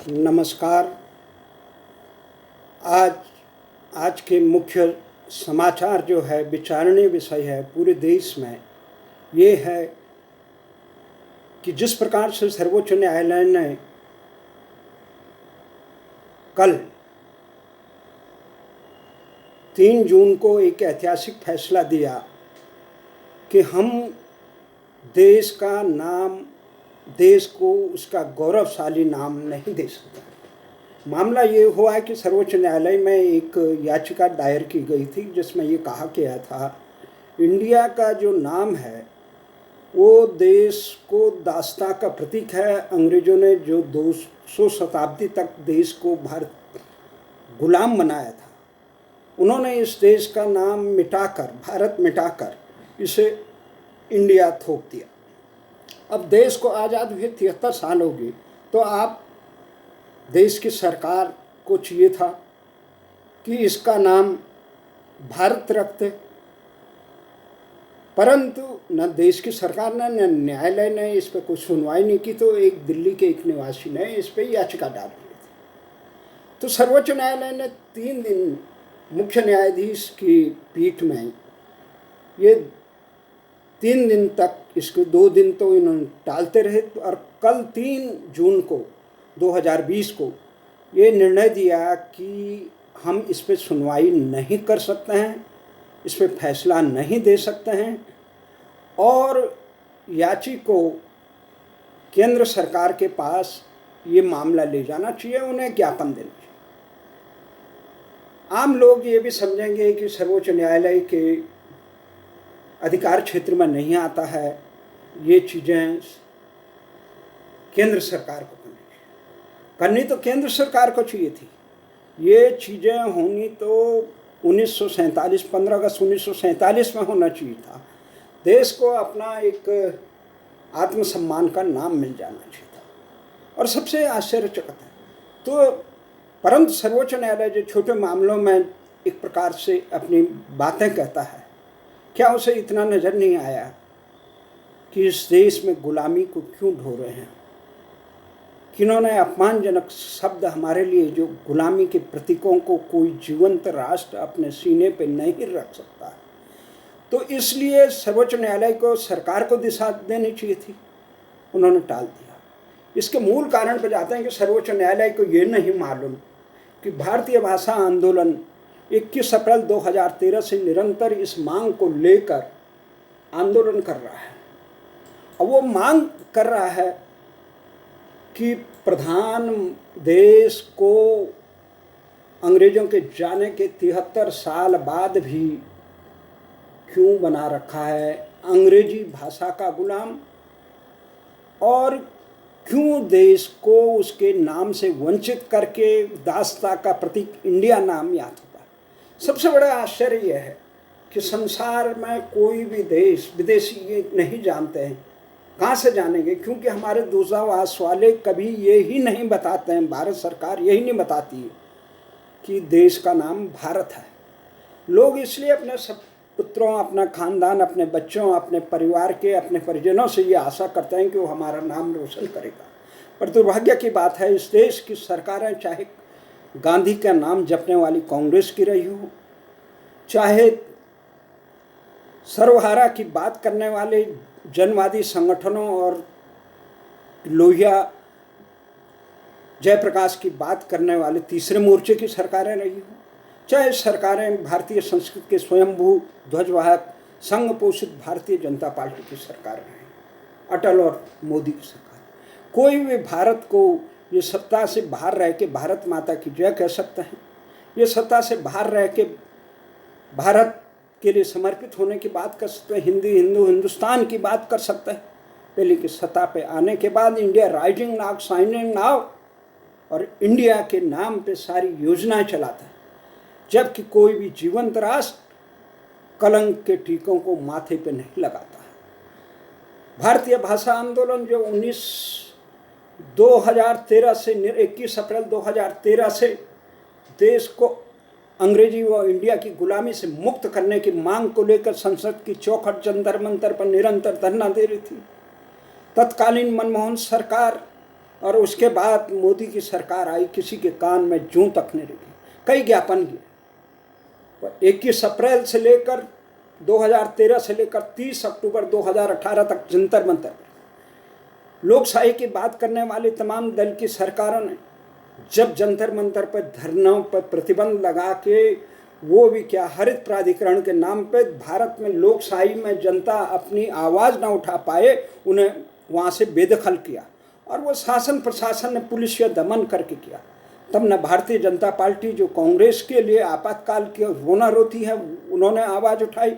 नमस्कार। आज आज के मुख्य समाचार जो है, विचारणीय विषय है पूरे देश में, ये है कि जिस प्रकार से सर्वोच्च न्यायालय ने कल 3 जून को एक ऐतिहासिक फैसला दिया कि हम देश का नाम, देश को उसका गौरवशाली नाम नहीं दे सकते। मामला ये हुआ है कि सर्वोच्च न्यायालय में एक याचिका दायर की गई थी जिसमें ये कहा गया था इंडिया का जो नाम है वो देश को दास्तां का प्रतीक है। अंग्रेज़ों ने जो 200 शताब्दी तक देश को भारत गुलाम बनाया था, उन्होंने इस देश का नाम मिटाकर, भारत मिटाकर इसे इंडिया थोप दिया। अब देश को आज़ाद हुए 73 साल हो गए, तो आप देश की सरकार को चाहिए था कि इसका नाम भारत रखते, परंतु न देश की सरकार ने न न्यायालय ने इस पर कोई सुनवाई नहीं की। तो एक दिल्ली के एक निवासी ने इस पर याचिका डाल दी थी। तो सर्वोच्च न्यायालय ने 3 दिन मुख्य न्यायाधीश की पीठ में ये 3 दिन तक, इसके 2 दिन तो इन्होंने टालते रहे, और कल 3 जून को 2020 को ये निर्णय दिया कि हम इस पर सुनवाई नहीं कर सकते हैं, इस पर फैसला नहीं दे सकते हैं, और याची को केंद्र सरकार के पास ये मामला ले जाना चाहिए, उन्हें ज्ञापन देना चाहिए। आम लोग ये भी समझेंगे कि सर्वोच्च न्यायालय के अधिकार क्षेत्र में नहीं आता है, ये चीज़ें केंद्र सरकार को करनी तो केंद्र सरकार को चाहिए थी। ये चीज़ें होनी तो 1947 15 अगस्त 1947 में होना चाहिए था। देश को अपना एक आत्मसम्मान का नाम मिल जाना चाहिए था। और सबसे आश्चर्यचकित है तो परंतु सर्वोच्च न्यायालय जो छोटे मामलों में एक प्रकार से अपनी बातें कहता है, क्या उसे इतना नज़र नहीं आया कि इस देश में गुलामी को क्यों ढो रहे हैं, किन्होंने अपमानजनक शब्द हमारे लिए, जो गुलामी के प्रतीकों को कोई जीवंत राष्ट्र अपने सीने पे नहीं रख सकता। तो इसलिए सर्वोच्च न्यायालय को सरकार को दिशा देनी चाहिए थी, उन्होंने टाल दिया। इसके मूल कारण पर जाते हैं कि सर्वोच्च न्यायालय को ये नहीं मालूम कि भारतीय भाषा आंदोलन 21 अप्रैल 2013 से निरंतर इस मांग को लेकर आंदोलन कर रहा है। और वो मांग कर रहा है कि प्रधान देश को अंग्रेज़ों के जाने के 73 साल बाद भी क्यों बना रखा है अंग्रेजी भाषा का गुलाम, और क्यों देश को उसके नाम से वंचित करके दास्तां का प्रतीक इंडिया नाम याद होता है। सबसे बड़ा आश्चर्य यह है कि संसार में कोई भी देश, विदेशी ये नहीं जानते हैं, कहाँ से जानेंगे, क्योंकि हमारे दूतावास वाले कभी ये ही नहीं बताते हैं, भारत सरकार यही नहीं बताती है कि देश का नाम भारत है। लोग इसलिए अपने सब पुत्रों, अपना खानदान, अपने बच्चों, अपने परिवार के, अपने परिजनों से ये आशा करते हैं कि वो हमारा नाम रोशन करेगा। पर दुर्भाग्य की बात है, इस देश की सरकारें, चाहे गांधी का नाम जपने वाली कांग्रेस की रही हो, चाहे सर्वहारा की बात करने वाले जनवादी संगठनों और लोहिया जयप्रकाश की बात करने वाले तीसरे मोर्चे की सरकारें रही हो, चाहे सरकारें भारतीय संस्कृति के स्वयंभू ध्वजवाहक संघ पोषित भारतीय जनता पार्टी की सरकार रही, अटल और मोदी की सरकार, कोई भी भारत को ये सत्ता से बाहर रह के भारत माता की जय कह सकते हैं, ये सत्ता से बाहर रह के भारत के लिए समर्पित होने की बात कर सकते हैं, हिंदी, हिंदू, हिंदुस्तान की बात कर सकते हैं। पहले की सत्ता पे आने के बाद India rising now, signing now, और इंडिया के नाम पे सारी योजनाएं चलाता है, जबकि कोई भी जीवंत राष्ट्र कलंक के टीकों को माथे पे नहीं लगाता है। भारतीय भाषा आंदोलन जो 2013 से 21 अप्रैल 2013 से देश को अंग्रेजी व इंडिया की गुलामी से मुक्त करने की मांग को लेकर संसद की चौखट, जंतर मंतर पर निरंतर धरना दे रही थी। तत्कालीन मनमोहन सरकार और उसके बाद मोदी की सरकार आई, किसी के कान में जूं तक नहीं लगी। कई ज्ञापन किए, पर 21 अप्रैल से लेकर 2013 से लेकर 30 अक्टूबर 2018 तक जंतर मंतर पर लोकशाही की बात करने वाली तमाम दल की सरकारों ने जब जंतर मंतर पर धरनों पर प्रतिबंध लगा के, वो भी क्या, हरित प्राधिकरण के नाम पे भारत में लोकशाही में जनता अपनी आवाज़ ना उठा पाए, उन्हें वहाँ से बेदखल किया। और वो शासन प्रशासन ने पुलिस या दमन करके किया। तब न भारतीय जनता पार्टी, जो कांग्रेस के लिए आपातकाल की रोना रोती है, उन्होंने आवाज़ उठाई,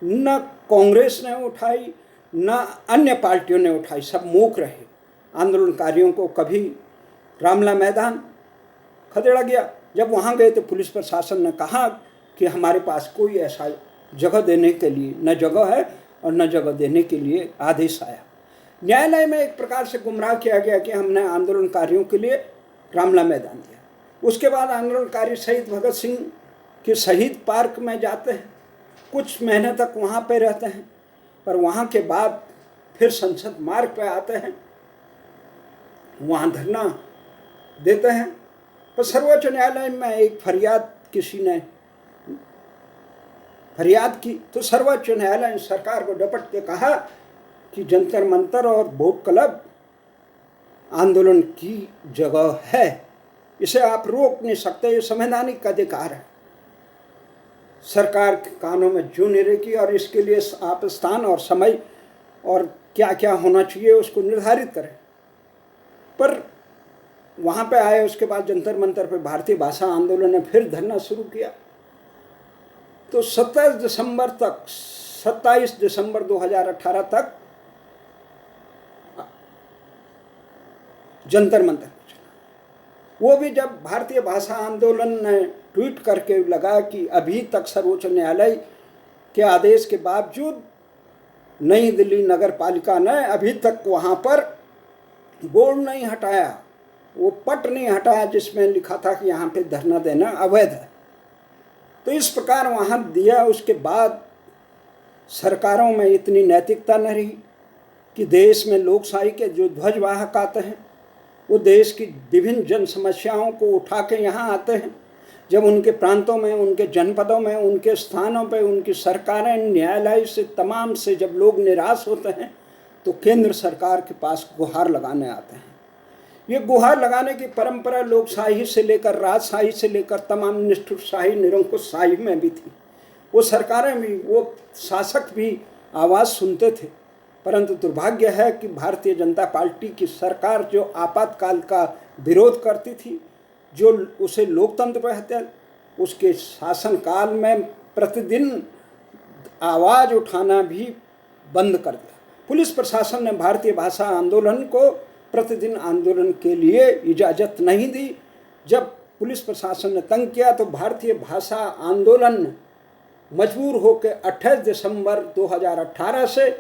न कांग्रेस ने उठाई, न अन्य पार्टियों ने उठाई। सब मूक रहे। आंदोलनकारियों को कभी रामला मैदान खदेड़ा गया, जब वहाँ गए तो पुलिस प्रशासन ने कहा कि हमारे पास कोई ऐसा जगह देने के लिए न जगह है और न जगह देने के लिए आदेश आया। न्यायालय में एक प्रकार से गुमराह किया गया कि हमने आंदोलनकारियों के लिए रामला मैदान दिया। उसके बाद आंदोलनकारी शहीद भगत सिंह के शहीद पार्क में जाते हैं, कुछ महीने तक वहाँ पे रहते हैं, पर वहाँ के बाद फिर संसद मार्ग पे आते हैं, वहाँ धरना देते हैं। पर सर्वोच्च न्यायालय में एक फरियाद किसी ने फरियाद की, तो सर्वोच्च न्यायालय ने सरकार को डपट के कहा कि जंतर मंतर और बोट क्लब आंदोलन की जगह है, इसे आप रोक नहीं सकते, ये संवैधानिक अधिकार है। सरकार के कानों में जूं नहीं रहेगी और इसके लिए आप स्थान और समय और क्या क्या होना चाहिए उसको निर्धारित करें। पर वहाँ पे आए, उसके बाद जंतर मंतर पे भारतीय भाषा आंदोलन ने फिर धरना शुरू किया। तो 27 दिसंबर तक, 27 दिसंबर 2018 तक जंतर मंतर चला। वो भी जब भारतीय भाषा आंदोलन ने ट्वीट करके लगा कि अभी तक सर्वोच्च न्यायालय के आदेश के बावजूद नई दिल्ली नगर पालिका ने अभी तक वहाँ पर बोर्ड नहीं हटाया, वो पट नहीं हटाया जिसमें लिखा था कि यहाँ पे धरना देना अवैध है। तो इस प्रकार वहाँ दिया। उसके बाद सरकारों में इतनी नैतिकता न रही कि देश में लोकशाही के जो ध्वजवाहक आते हैं वो देश की विभिन्न जन समस्याओं को उठा के यहाँ आते हैं। जब उनके प्रांतों में, उनके जनपदों में, उनके स्थानों पर उनकी सरकारें, न्यायालय से, तमाम से जब लोग निराश होते हैं तो केंद्र सरकार के पास गुहार लगाने आते हैं। ये गुहार लगाने की परंपरा लोकशाही से लेकर, राजशाही से लेकर तमाम निष्ठुरशाही, निरंकुशशाही में भी थी। वो सरकारें भी, वो शासक भी आवाज़ सुनते थे। परंतु दुर्भाग्य है कि भारतीय जनता पार्टी की सरकार जो आपातकाल का विरोध करती थी, जो उसे लोकतंत्र कहते हैं, उसके शासनकाल में प्रतिदिन आवाज़ उठाना भी बंद कर दिया। पुलिस प्रशासन ने भारतीय भाषा आंदोलन को प्रतिदिन आंदोलन के लिए इजाज़त नहीं दी। जब पुलिस प्रशासन ने तंग किया तो भारतीय भाषा आंदोलन मजबूर होकर 28 दिसंबर 2018 से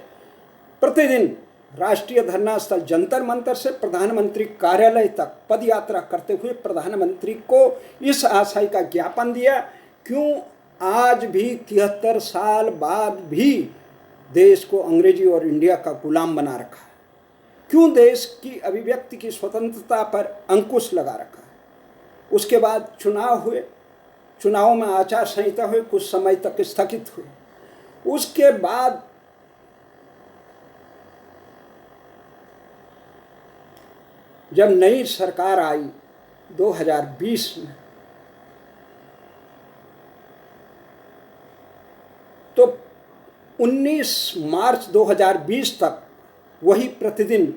प्रतिदिन राष्ट्रीय धरना स्थल जंतर मंतर से प्रधानमंत्री कार्यालय तक पदयात्रा करते हुए प्रधानमंत्री को इस आशय का ज्ञापन दिया, क्यों आज भी 73 साल बाद भी देश को अंग्रेजी और इंडिया का गुलाम बना रखा है, क्यों देश की अभिव्यक्ति की स्वतंत्रता पर अंकुश लगा रखा है। उसके बाद चुनाव हुए, चुनाव में आचार संहिता हुई, कुछ समय तक स्थगित हुई। उसके बाद जब नई सरकार आई 2020 में, तो 19 मार्च 2020 तक वही प्रतिदिन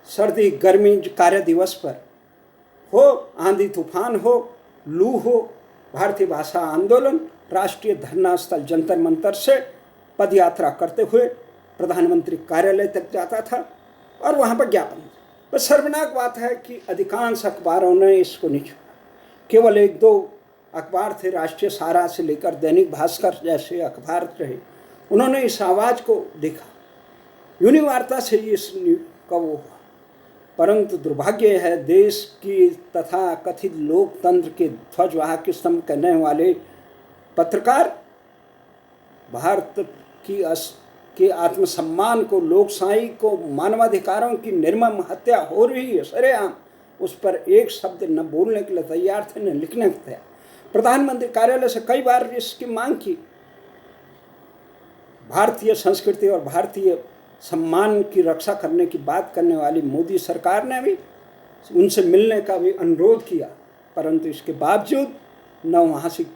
सर्दी गर्मी कार्य दिवस पर हो, आंधी तूफान हो, लू हो, भारतीय भाषा आंदोलन राष्ट्रीय धरना स्थल जंतर मंतर से पदयात्रा करते हुए प्रधानमंत्री कार्यालय तक जाता था और वहाँ पर ज्ञापन। बस शर्मनाक बात है कि अधिकांश अखबारों ने इसको नहीं छोड़ा। केवल एक दो अखबार थे, राष्ट्रीय सहारा से लेकर दैनिक भास्कर जैसे अखबार रहे, उन्होंने इस आवाज़ को देखा, यूनिवार्ता से इस का वो हुआ। परंतु दुर्भाग्य है, देश की तथा कथित लोकतंत्र के ध्वजवाहक स्तंभ कहने वाले पत्रकार भारत की कि आत्मसम्मान को, लोकशाही को, मानवाधिकारों की निर्मम हत्या हो रही है सरेआम, उस पर एक शब्द न बोलने के लिए तैयार थे, न लिखने के तैयार। प्रधानमंत्री कार्यालय से कई बार इसकी मांग की। भारतीय संस्कृति और भारतीय सम्मान की रक्षा करने की बात करने वाली मोदी सरकार ने भी उनसे मिलने का भी अनुरोध किया, परंतु इसके बावजूद न वहाँ से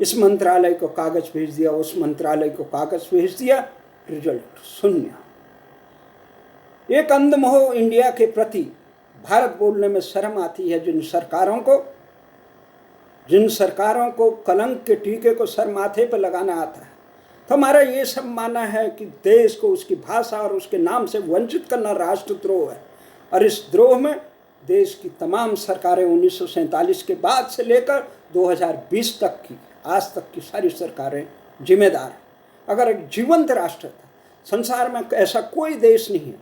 इस मंत्रालय को कागज भेज दिया, उस मंत्रालय को कागज भेज दिया, रिजल्ट शून्य। एक अंधमोह इंडिया के प्रति भारत बोलने में शर्म आती है जिन सरकारों को कलंक के टीके को सर माथे पर लगाना आता है। तो हमारा ये सब मानना है कि देश को उसकी भाषा और उसके नाम से वंचित करना राष्ट्रद्रोह है, और इस द्रोह में देश की तमाम सरकारें 1947 के बाद से लेकर 2020 तक की, आज तक की सारी सरकारें जिम्मेदार हैं। अगर एक जीवंत राष्ट्र था, संसार में ऐसा कोई देश नहीं है,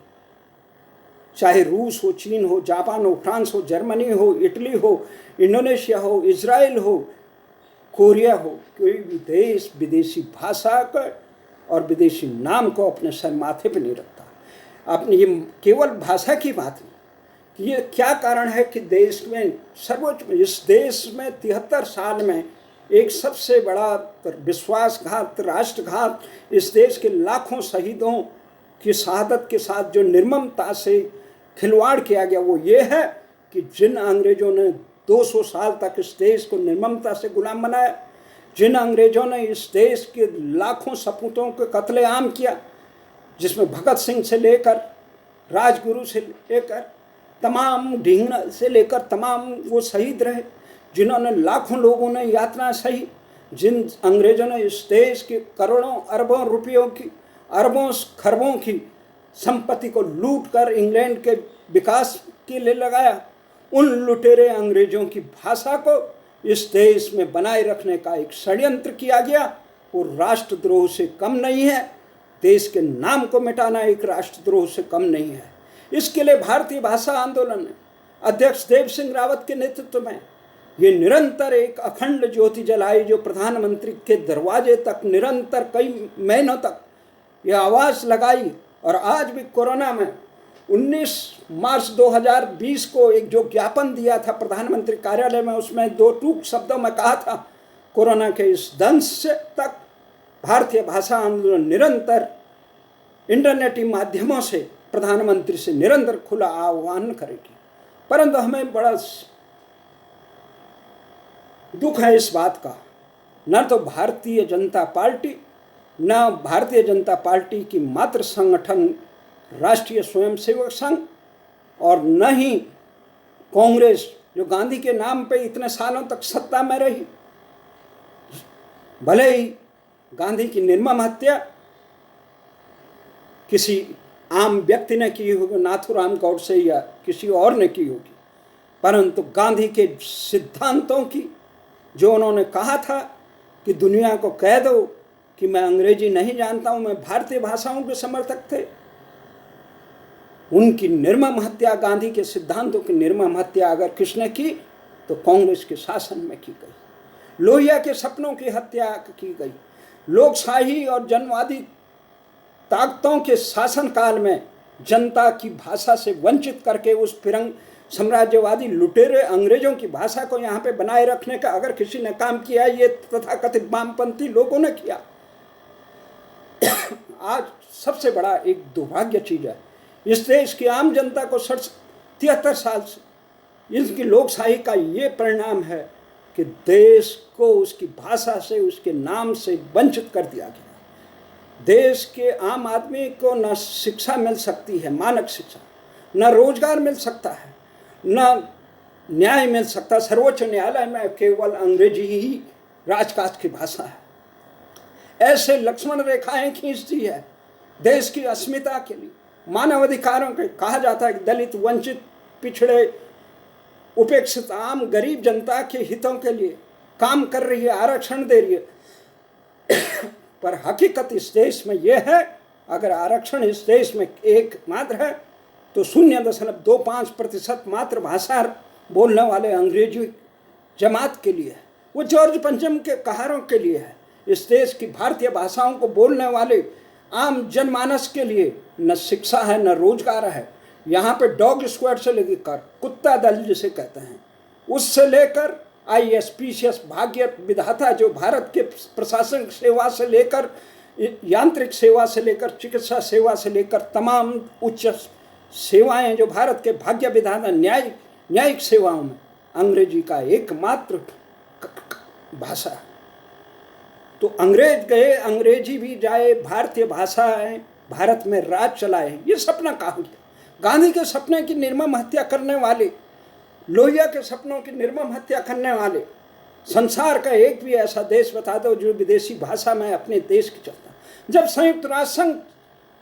चाहे रूस हो, चीन हो, जापान हो, फ्रांस हो, जर्मनी हो, इटली हो, इंडोनेशिया हो, इजराइल हो, कोरिया हो, कोई भी देश विदेशी भाषा का और विदेशी नाम को अपने सर माथे पर नहीं रखता। आपने ये केवल भाषा की बात नहीं, कि ये क्या कारण है कि देश में सर्वोच्च, इस देश में 73 साल में एक सबसे बड़ा विश्वासघात, राष्ट्रघात, इस देश के लाखों शहीदों की शहादत के साथ जो निर्ममता से खिलवाड़ किया गया, वो ये है कि जिन अंग्रेजों ने 200 साल तक इस देश को निर्ममता से गुलाम बनाया, जिन अंग्रेजों ने इस देश के लाखों सपूतों को कत्लेआम किया, जिसमें भगत सिंह से लेकर राजगुरु से लेकर तमाम ढींगरा से लेकर तमाम वो शहीद रहे, जिन्होंने लाखों लोगों ने यातना सही, जिन अंग्रेजों ने इस देश के करोड़ों अरबों रुपयों की, अरबों खरबों की संपत्ति को लूट कर इंग्लैंड के विकास के लिए लगाया, उन लुटेरे अंग्रेजों की भाषा को इस देश में बनाए रखने का एक षड्यंत्र किया गया, वो राष्ट्रद्रोह से कम नहीं है। देश के नाम को मिटाना एक राष्ट्रद्रोह से कम नहीं है। इसके लिए भारतीय भाषा आंदोलन ने अध्यक्ष देव सिंह रावत के नेतृत्व में ये निरंतर एक अखंड ज्योति जलाई, जो प्रधानमंत्री के दरवाजे तक निरंतर कई महीनों तक ये आवाज़ लगाई। और आज भी कोरोना में 19 मार्च 2020 को एक जो ज्ञापन दिया था प्रधानमंत्री कार्यालय में, उसमें 2 टूक शब्दों में कहा था, कोरोना के इस दंश से तक भारतीय भाषा आंदोलन निरंतर इंटरनेटी माध्यमों से प्रधानमंत्री से निरंतर खुला आह्वान करेगी। परंतु हमें बड़ा दुख है इस बात का, न तो भारतीय जनता पार्टी, न भारतीय जनता पार्टी की मातृ संगठन राष्ट्रीय स्वयंसेवक संघ, और न ही कांग्रेस जो गांधी के नाम पे इतने सालों तक सत्ता में रही, भले ही गांधी की निर्मम हत्या किसी आम व्यक्ति ने की होगी, नाथूराम गौडसे या किसी और ने की होगी, परंतु गांधी के सिद्धांतों की, जो उन्होंने कहा था कि दुनिया को कह दो कि मैं अंग्रेजी नहीं जानता हूँ, मैं भारतीय भाषाओं के समर्थक थे, उनकी निर्मम हत्या, गांधी के सिद्धांतों की निर्मम हत्या अगर किसने की तो कांग्रेस के शासन में की गई। लोहिया के सपनों की हत्या की गई। लोकशाही और जनवादी ताकतों के शासनकाल में जनता की भाषा से वंचित करके उस फिरंग साम्राज्यवादी लुटेरे अंग्रेजों की भाषा को यहाँ पे बनाए रखने का अगर किसी ने काम किया, ये तथाकथित वामपंथी लोगों ने किया। आज सबसे बड़ा एक दुर्भाग्य चीज है, इस देश की आम जनता को 73 साल से इसकी लोकशाही का ये परिणाम है कि देश को उसकी भाषा से, उसके नाम से वंचित कर दिया गया। देश के आम आदमी को न शिक्षा मिल सकती है, मानक शिक्षा, न रोजगार मिल सकता है, न न्याय मिल सकता। सर्वोच्च न्यायालय में केवल अंग्रेजी ही राजकाज की भाषा है। ऐसे लक्ष्मण रेखाएं खींच दी है देश की अस्मिता के लिए, मानव अधिकारों के। कहा जाता है कि दलित, वंचित, पिछड़े, उपेक्षित आम गरीब जनता के हितों के लिए काम कर रही है, आरक्षण दे रही है। पर हकीकत इस देश में यह है, अगर आरक्षण इस देश में एक मात्र है तो 0.25% मातृभाषा बोलने वाले अंग्रेजी जमात के लिए है, वो जॉर्ज पंचम के कहारों के लिए है। इस देश की भारतीय भाषाओं को बोलने वाले आम जनमानस के लिए न शिक्षा है न रोजगार है। यहाँ पे डॉग स्क्वाड से लेकर कुत्ता दल जिसे कहते हैं, उससे लेकर IAS PCS भाग्य विधाता, जो भारत के प्रशासनिक सेवा से लेकर यांत्रिक सेवा से लेकर चिकित्सा सेवा से लेकर तमाम उच्च सेवाएं जो भारत के भाग्य विधाता न्यायिक सेवाओं में अंग्रेजी का एकमात्र भाषा। तो अंग्रेज गए, अंग्रेजी भी जाए, भारतीय भाषाएं भारत में राज चलाए, ये सपना कहाँ गया? गांधी के सपने की निर्मम हत्या करने वाले, लोहिया के सपनों की निर्मम हत्या करने वाले, संसार का एक भी ऐसा देश बता दो जो विदेशी भाषा में अपने देश की चलता। जब संयुक्त राष्ट्र संघ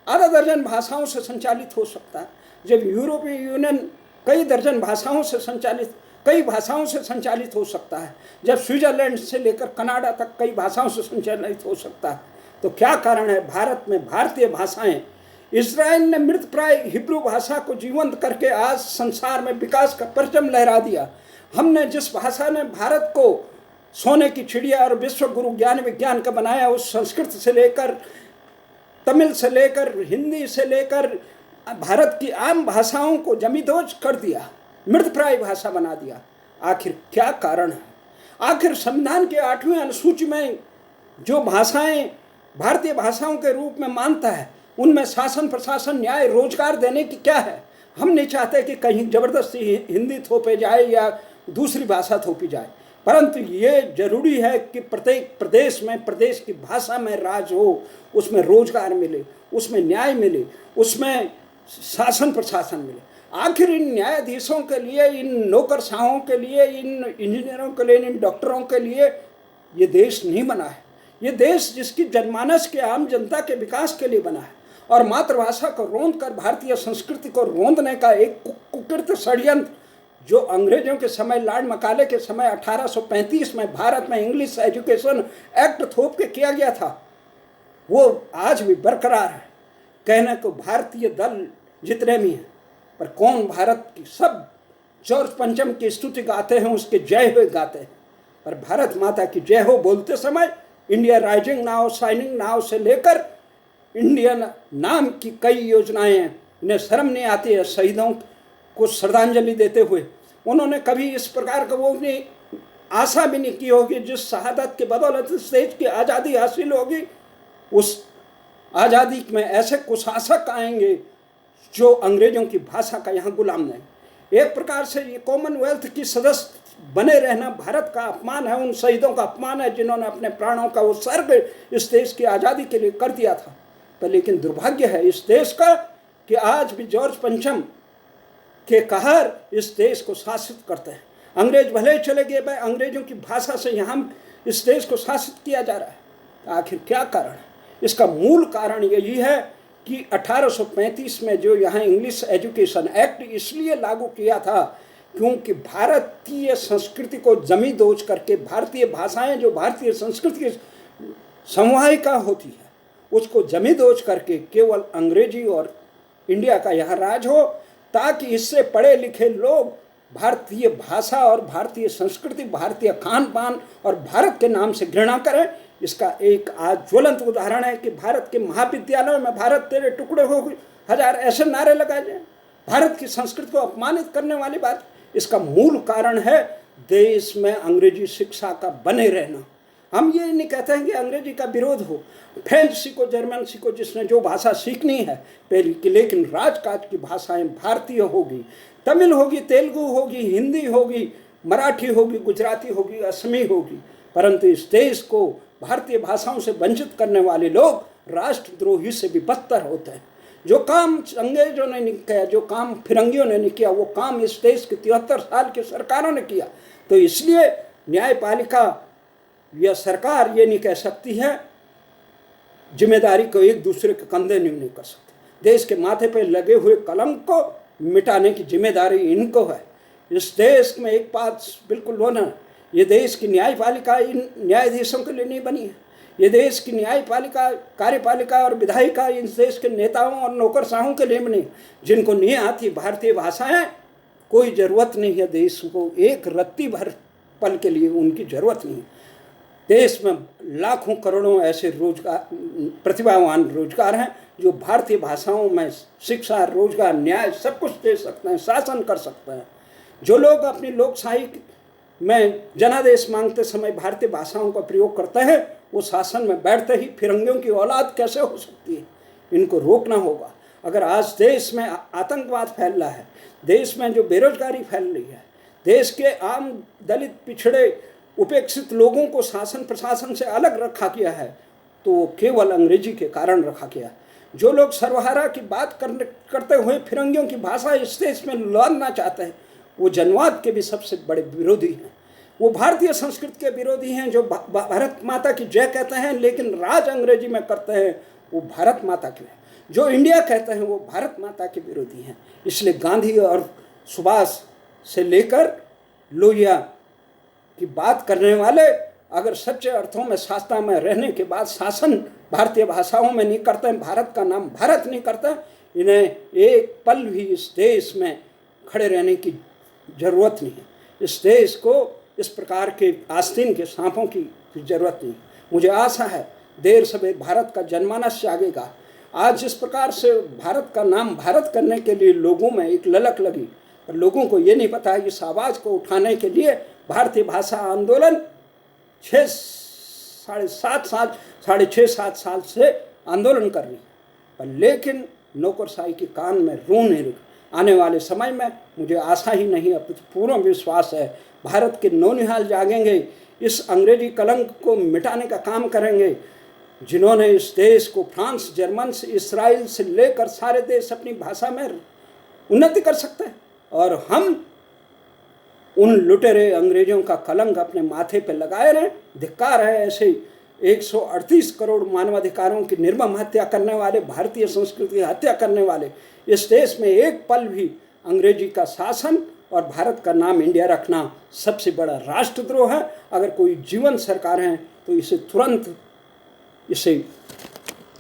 आधा दर्जन भाषाओं से संचालित हो सकता है, जब यूरोपीय यूनियन कई दर्जन भाषाओं से संचालित हो सकता है, जब स्विट्जरलैंड से लेकर कनाडा तक कई भाषाओं से संचालित हो सकता है, तो क्या कारण है भारत में भारतीय भाषाएं? इजराइल ने मृतप्राय हिब्रू भाषा को जीवंत करके आज संसार में विकास का परचम लहरा दिया। हमने जिस भाषा ने भारत को सोने की चिड़िया और विश्व गुरु ज्ञान विज्ञान का बनाया, उस संस्कृत से लेकर तमिल से लेकर हिंदी से लेकर भारत की आम भाषाओं को जमींदोज कर दिया, मृतप्राय भाषा बना दिया। आखिर क्या कारण है? आखिर संविधान के 8वें अनुसूची में जो भाषाएं भारतीय भाषाओं के रूप में मानता है, उनमें शासन प्रशासन न्याय रोजगार देने की क्या है? हम नहीं चाहते कि कहीं जबरदस्ती हिंदी थोपे जाए या दूसरी भाषा थोपी जाए, परंतु ये जरूरी है कि प्रत्येक प्रदेश में प्रदेश की भाषा में राज हो, उसमें रोजगार मिले, उसमें न्याय मिले, उसमें शासन प्रशासन मिले। आखिर इन न्यायाधीशों के लिए, इन नौकरशाहों के लिए, इन इंजीनियरों के लिए, इन डॉक्टरों के लिए ये देश नहीं बना है। ये देश जिसकी जनमानस के आम जनता के विकास के लिए बना है, और मातृभाषा को रोंद कर भारतीय संस्कृति को रोंदने का एक कुकृत षड्यंत्र जो अंग्रेजों के समय, लॉर्ड मकाले के समय 1835 में भारत में इंग्लिश एजुकेशन एक्ट थोप के किया गया था, वो आज भी बरकरार है। कहने को भारतीय दल जितने भी हैं, पर कौन भारत की सब जॉर्ज पंचम की स्तुति गाते हैं, उसके जय हो गाते हैं, पर भारत माता की जय हो बोलते समय India rising now, shining now से लेकर इंडियन नाम की कई योजनाएं हैं। इन्हें शर्म नहीं आती है शहीदों को श्रद्धांजलि देते हुए? उन्होंने कभी इस प्रकार का वो अपनी आशा भी नहीं की होगी जिस शहादत के बदौलत इस देश की आज़ादी हासिल होगी। उस आज़ादी में ऐसे कुशासक आएंगे जो अंग्रेजों की भाषा का यहाँ गुलाम नहीं। एक प्रकार से ये कॉमनवेल्थ की सदस्य बने रहना भारत का अपमान है, उन शहीदों का अपमान है जिन्होंने अपने प्राणों का उत्सर्ग इस देश की आज़ादी के लिए कर दिया था। पर लेकिन दुर्भाग्य है इस देश का कि आज भी जॉर्ज पंचम के कहर इस देश को शासित करते हैं। अंग्रेज भले चले गए, भाई अंग्रेजों की भाषा से यहाँ इस देश को शासित किया जा रहा है। आखिर क्या कारण है? इसका मूल कारण यही है कि 1835 में जो यहाँ इंग्लिश एजुकेशन एक्ट इसलिए लागू किया था क्योंकि भारतीय संस्कृति को जमींदोज करके, भारतीय भाषाएं जो भारतीय संस्कृति की समवायिका होती है उसको जमींदोज करके केवल अंग्रेजी और इंडिया का यहाँ राज हो, ताकि इससे पढ़े लिखे लोग भारतीय भाषा और भारतीय संस्कृति, भारतीय खान पान और भारत के नाम से घृणा करें। इसका एक आज ज्वलंत उदाहरण है कि भारत के महाविद्यालयों में भारत तेरे टुकड़े हो हजार ऐसे नारे लगाए जाए, भारत की संस्कृति को अपमानित करने वाली बात। इसका मूल कारण है देश में अंग्रेजी शिक्षा का बने रहना। हम ये नहीं कहते हैं कि अंग्रेजी का विरोध हो, फ्रेंच सीखो, जर्मन सीखो, जिसने जो भाषा सीखनी है पहली की, लेकिन राजकाज की भाषाएं भारतीय होगी, तमिल होगी, तेलुगु होगी, हिंदी होगी, मराठी होगी, गुजराती होगी, असमी होगी। परंतु इस देश को भारतीय भाषाओं से वंचित करने वाले लोग राष्ट्रद्रोही से भी बदतर होते हैं। जो काम अंग्रेजों ने नहीं किया, जो काम फिरंगियों ने नहीं किया, वो काम इस देश की 73 साल की सरकारों ने किया। तो इसलिए न्यायपालिका या सरकार ये नहीं कह सकती है, जिम्मेदारी को एक दूसरे के कंधे नहीं कर सकते। देश के माथे पर लगे हुए कलंक को मिटाने की जिम्मेदारी इनको है। इस देश में एक बात बिल्कुल होना, ये देश की न्यायपालिका इन न्यायाधीशों के लिए नहीं बनी है। ये देश की न्यायपालिका, कार्यपालिका और विधायिका इन देश के नेताओं और नौकरशाहों के लिए बनी, जिनको नहीं आती भारतीय भाषाएं। कोई ज़रूरत नहीं है देश को एक रत्ती भर पल के लिए, उनकी ज़रूरत नहीं है। देश में लाखों करोड़ों ऐसे रोजगार प्रतिभावान रोजगार हैं जो भारतीय भाषाओं में शिक्षा, रोजगार, न्याय सब कुछ दे सकते हैं, शासन कर सकते हैं। जो लोग अपनी लोकशाही में जनादेश मांगते समय भारतीय भाषाओं का प्रयोग करते हैं, वो शासन में बैठते ही फिरंगियों की औलाद कैसे हो सकती है? इनको रोकना होगा। अगर आज देश में आतंकवाद फैल रहा है, देश में जो बेरोजगारी फैल रही है, देश के आम दलित, पिछड़े, उपेक्षित लोगों को शासन प्रशासन से अलग रखा गया है, तो वो केवल अंग्रेजी के कारण रखा गया है। जो लोग सर्वहारा की बात करते हुए फिरंगियों की भाषा इस देश में लाना चाहते हैं, वो जनवाद के भी सबसे बड़े विरोधी हैं। वो भारतीय संस्कृति के विरोधी हैं, जो भारत माता की जय कहते हैं लेकिन राज अंग्रेजी में करते हैं, वो भारत माता के हैं। जो इंडिया कहते हैं वो भारत माता के विरोधी हैं। इसलिए गांधी और सुभाष से लेकर लोहिया की बात करने वाले अगर सच्चे अर्थों में शास्त्रा में रहने के बाद शासन भारतीय भाषाओं में नहीं करते हैं, भारत का नाम भारत नहीं करते, इन्हें एक पल भी इस देश में खड़े रहने की ज़रूरत नहीं है। इस देश को इस प्रकार के आस्तीन के सांपों की ज़रूरत नहीं। मुझे आशा है देर सवेर भारत का जनमानस जागेगा। आज जिस प्रकार से भारत का नाम भारत करने के लिए लोगों में एक ललक लगी, पर लोगों को ये नहीं पता इस आवाज़ को उठाने के लिए भारतीय भाषा आंदोलन 6-7 साल से आंदोलन कर रही है, पर लेकिन नौकरशाही के कान में रू नहीं रुक। आने वाले समय में मुझे आशा ही नहीं है, पूर्ण विश्वास है, भारत के नौनिहाल जागेंगे, इस अंग्रेजी कलंक को मिटाने का काम करेंगे। जिन्होंने इस देश को फ्रांस, जर्मन से, इसराइल से लेकर सारे देश अपनी भाषा में उन्नति कर सकते हैं, और हम उन लुटेरे अंग्रेजों का कलंक अपने माथे पे लगाए रहे। धिक्कार है ऐसे 138 करोड़ मानवाधिकारों की निर्मम हत्या करने वाले, भारतीय संस्कृति की हत्या करने वाले इस देश में एक पल भी अंग्रेजी का शासन और भारत का नाम इंडिया रखना सबसे बड़ा राष्ट्रद्रोह है। अगर कोई जीवन सरकार है तो इसे तुरंत इसे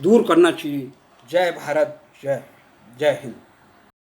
दूर करना चाहिए। जय भारत, जय हिंद।